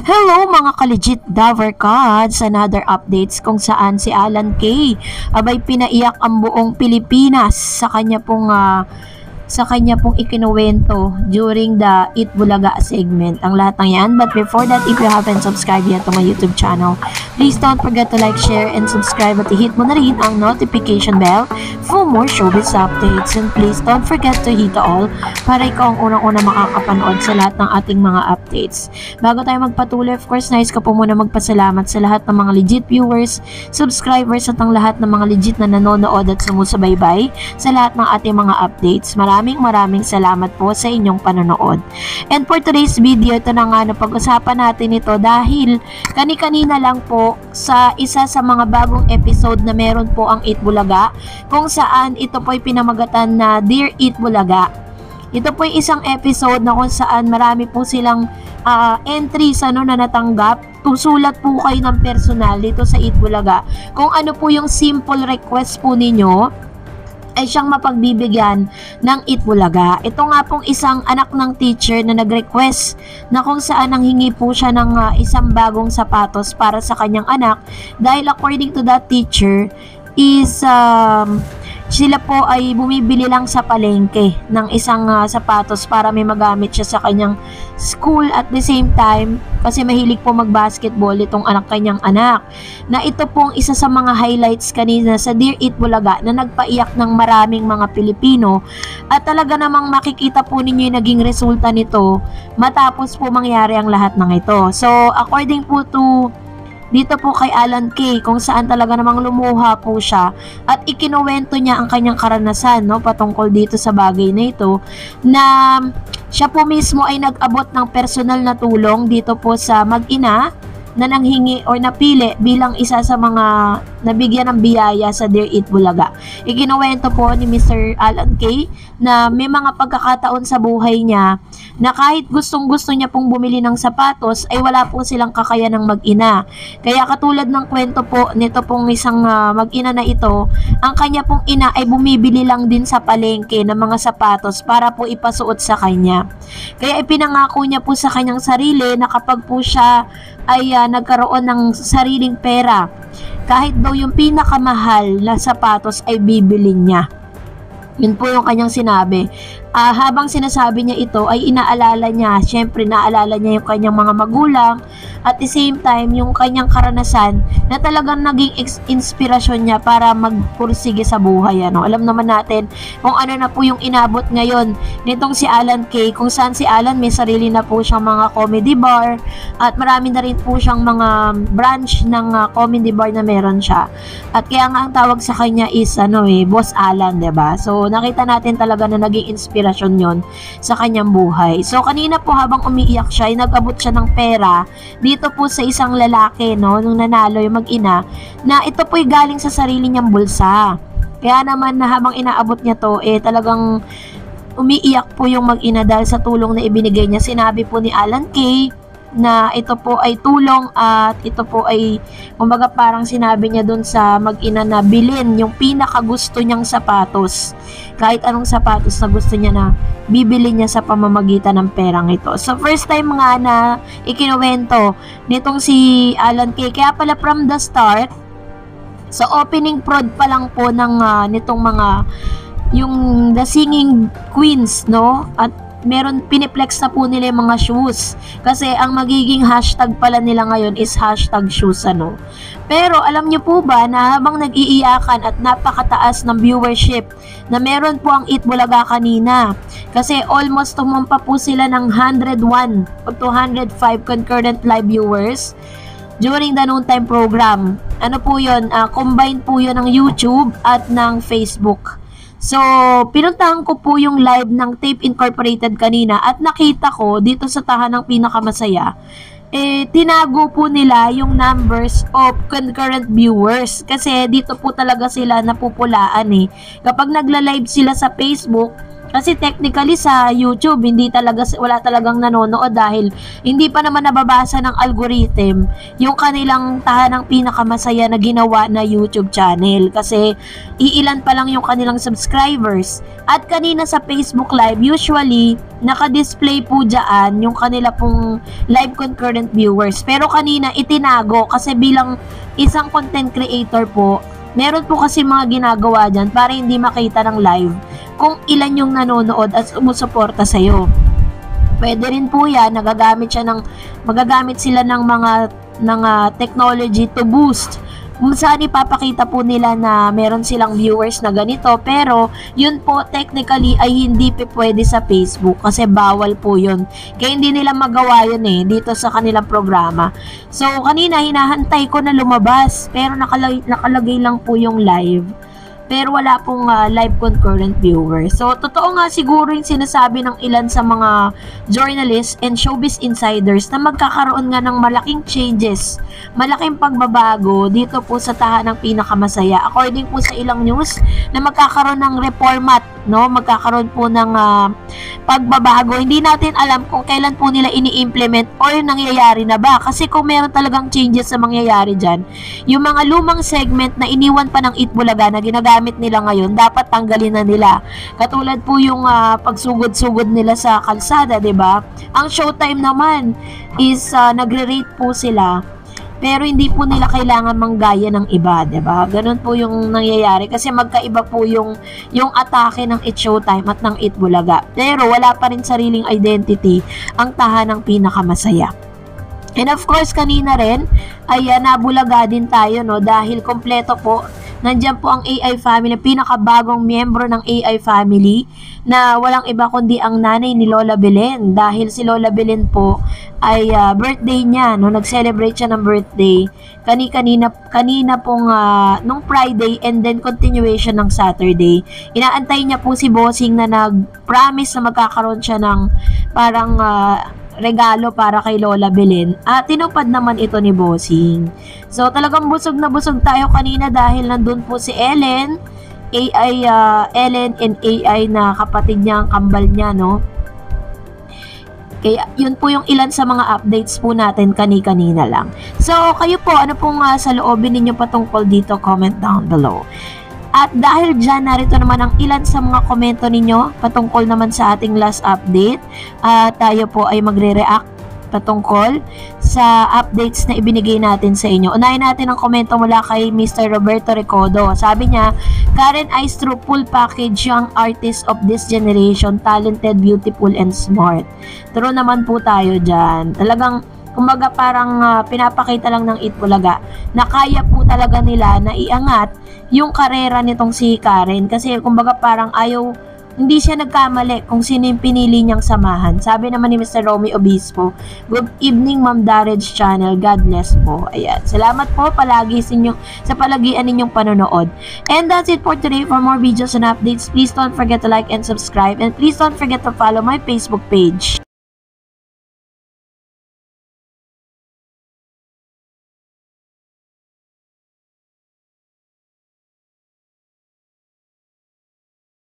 Hello mga ka-legit Dover Gods! Another updates kung saan si Alan Kay abay pinaiyak ang buong Pilipinas sa kanya pong ikinuwento during the Eat Bulaga segment. Ang lahat ng yan. But before that, if you haven't subscribed yet to my YouTube channel, please don't forget to like, share, and subscribe at i-hit mo na rin ang notification bell for more showbiz updates. And please don't forget to hit all para ikaw ang unang-una makakapanood sa lahat ng ating mga updates. Bago tayo magpatuloy, of course, nais ko po muna magpasalamat sa lahat ng mga legit viewers, subscribers at ang lahat ng mga legit na nanonood at sumusubaybay sa lahat ng ating mga updates. Maraming salamat po sa inyong panonood. And for today's video, ito na nga na pag-usapan natin ito dahil kani-kanina lang po sa isa sa mga bagong episode na meron po ang Eat Bulaga kung saan ito po ay pinamagatan na Dear Eat Bulaga. Ito po ay isang episode na kung saan marami po silang entries na natanggap. Susulat po kayo ng personal dito sa Eat Bulaga kung ano po yung simple request po ninyo ay siyang mapagbibigyan ng Eat Bulaga. Ito nga pong isang anak ng teacher na nag-request na kung saan nanghingi po siya ng isang bagong sapatos para sa kanyang anak dahil according to that teacher is sila po ay bumibili lang sa palengke ng isang sapatos para may magamit siya sa kanyang school at the same time kasi mahilig po mag-basketball itong kanyang anak. Na ito pong isa sa mga highlights kanina sa Dear Eat Bulaga na nagpaiyak ng maraming mga Pilipino at talaga namang makikita po ninyo yung naging resulta nito matapos po mangyari ang lahat ng ito. So according po to dito po kay Alan Kay kung saan talaga namang lumuha po siya at ikinuwento niya ang kanyang karanasan patungkol dito sa bagay na ito na siya po mismo ay nag-abot ng personal na tulong dito po sa mag-ina na nanghingi o napili bilang isa sa mga nabigyan ng biyaya sa Dear Eat Bulaga. Ikinuwento po ni Mr. Alan Kay na may mga pagkakataon sa buhay niya na kahit gustong-gusto niya pong bumili ng sapatos ay wala po silang kakayanang mag-ina. Kaya katulad ng kwento po nito pong isang mag-ina na ito, ang kanya pong ina ay bumibili lang din sa palengke ng mga sapatos para po ipasuot sa kanya. Kaya ipinangako niya po sa kanyang sarili na kapag po siya ay nagkaroon ng sariling pera, kahit daw yung pinakamahal na sapatos ay bibili niya. Yun po yung kanyang sinabi. Habang sinasabi niya ito ay inaalala niya, syempre naalala niya yung kanyang mga magulang at the same time yung kanyang karanasan na talagang naging inspirasyon niya para magpursige sa buhay. Alam naman natin kung ano na po yung inabot ngayon nitong si Alan Kay kung saan si Alan may sarili na po siyang mga comedy bar at marami na rin po siyang mga branch ng comedy bar na meron siya. At kaya nga ang tawag sa kanya is Boss Alan, 'di ba? So nakita natin talaga na naging inspirasyon yon sa kanyang buhay. So kanina po habang umiiyak siya, ay nag-abot siya ng pera dito po sa isang lalaki nung nanalo yung mag-ina na ito po'y galing sa sarili niyang bulsa. Kaya naman na habang inaabot niya to talagang umiiyak po yung mag-ina dahil sa tulong na ibinigay niya. Sinabi po ni Alan Kay na ito po ay tulong at ito po ay kumbaga parang sinabi niya dun sa mag-ina na bilhin yung pinakagusto niyang sapatos, kahit anong sapatos na gusto niya na bibili niya sa pamamagitan ng perang ito. So first time nga na ikinuwento nitong si Alan Kay, kaya pala from the start sa opening prod pa lang po ng nitong mga yung The Singing Queens at meron piniplex na po nila yung mga shoes kasi ang magiging hashtag pala nila ngayon is hashtag shoes pero alam nyo po ba na habang nag-iiyakan at napakataas ng viewership na meron po ang Eat Bulaga kanina kasi almost tumumpa po sila ng 101 to 105 concurrent live viewers during the noontime program. Po yun, combined po yun ng YouTube at ng Facebook. So, pinuntahan ko po yung live ng Tape Incorporated kanina at nakita ko dito sa tahanang pinakamasaya, tinago po nila yung numbers of concurrent viewers kasi dito po talaga sila napupulaan Kapag nagla-live sila sa Facebook, Kasi technically sa YouTube, wala talagang nanonood dahil hindi pa naman nababasa ng algorithm yung kanilang tahanang pinakamasaya na ginawa na YouTube channel. Kasi iilan pa lang yung kanilang subscribers. At kanina sa Facebook Live, usually naka-display po dyan yung kanila pong live concurrent viewers. Pero kanina itinago kasi bilang isang content creator po, meron po kasi mga ginagawa dyan para hindi makita ng live kung ilan yung nanonood at sumusuporta sa'yo. Pwede rin po yan, magagamit sila ng mga technology to boost. Saan ipapakita po nila na meron silang viewers na ganito, pero yun po technically ay hindi pwede sa Facebook kasi bawal po yun. Kaya hindi nila magawa yun dito sa kanilang programa. So kanina hinahantay ko na lumabas pero nakalagay lang po yung live. Pero wala pong live concurrent viewers. So, totoo nga siguro yung sinasabi ng ilan sa mga journalists and showbiz insiders na magkakaroon nga ng malaking changes, malaking pagbabago dito po sa tahanang pinakamasaya. According po sa ilang news na magkakaroon ng reformat, no? Magkakaroon po ng pagbabago. Hindi natin alam kung kailan po nila ini-implement or nangyayari na ba. Kasi kung meron talagang changes na mangyayari dyan, yung mga lumang segment na iniwan pa ng Itbulaga na ginagamit nila ngayon, dapat tanggalin na nila. Katulad po yung pagsugod-sugod nila sa kalsada, 'di ba? Ang Showtime naman is nagre-rate po sila. Pero hindi po nila kailangan manggaya ng iba, 'di ba? Ganun po yung nangyayari kasi magkaiba po yung atake ng It Showtime at ng Itbulaga. Pero wala pa rin sariling identity ang tahanang pinakamasaya. And of course, kanina rin ay nabulaga din tayo, no, dahil kompleto po. Nandiyan po ang AI family, pinakabagong miyembro ng AI family na walang iba kundi ang nanay ni Lola Belen. Dahil si Lola Belen po ay birthday niya, no, nag-celebrate siya ng birthday kanina pong nung Friday and then continuation ng Saturday. Inaantay niya po si Bossing na nag-promise na magkakaroon siya ng parang regalo para kay Lola Belen at tinupad naman ito ni Bossing. So talagang busog na busog tayo kanina dahil nandun po si Ellen and AI na kapatid niya, ang kambal niya, no? Kaya yun po yung ilan sa mga updates po natin kanina lang. So kayo po, ano pong saloobin ninyo patungkol dito? Comment down below. At dahil dyan, narito naman ang ilan sa mga komento ninyo patungkol naman sa ating last update. Tayo po ay magre-react patungkol sa updates na ibinigay natin sa inyo. Unahin natin ang komento mula kay Mr. Roberto Recodo. Sabi niya, Karen Aistro, full package, young artist of this generation, talented, beautiful, and smart. True naman po tayo dyan. Talagang kumbaga parang pinapakita lang ng Itbulaga na kaya po talaga nila na iangat yung karera nitong si Karen kasi kumbaga parang hindi siya nagkamali kung sino yung pinili niyang samahan. Sabi naman ni Mr. Romy Obispo, good evening Ma'am Darage Channel, God bless po. Ayan, salamat po palagi sa palagian ninyong panonood. And that's it for today. For more videos and updates, please don't forget to like and subscribe and please don't forget to follow my Facebook page.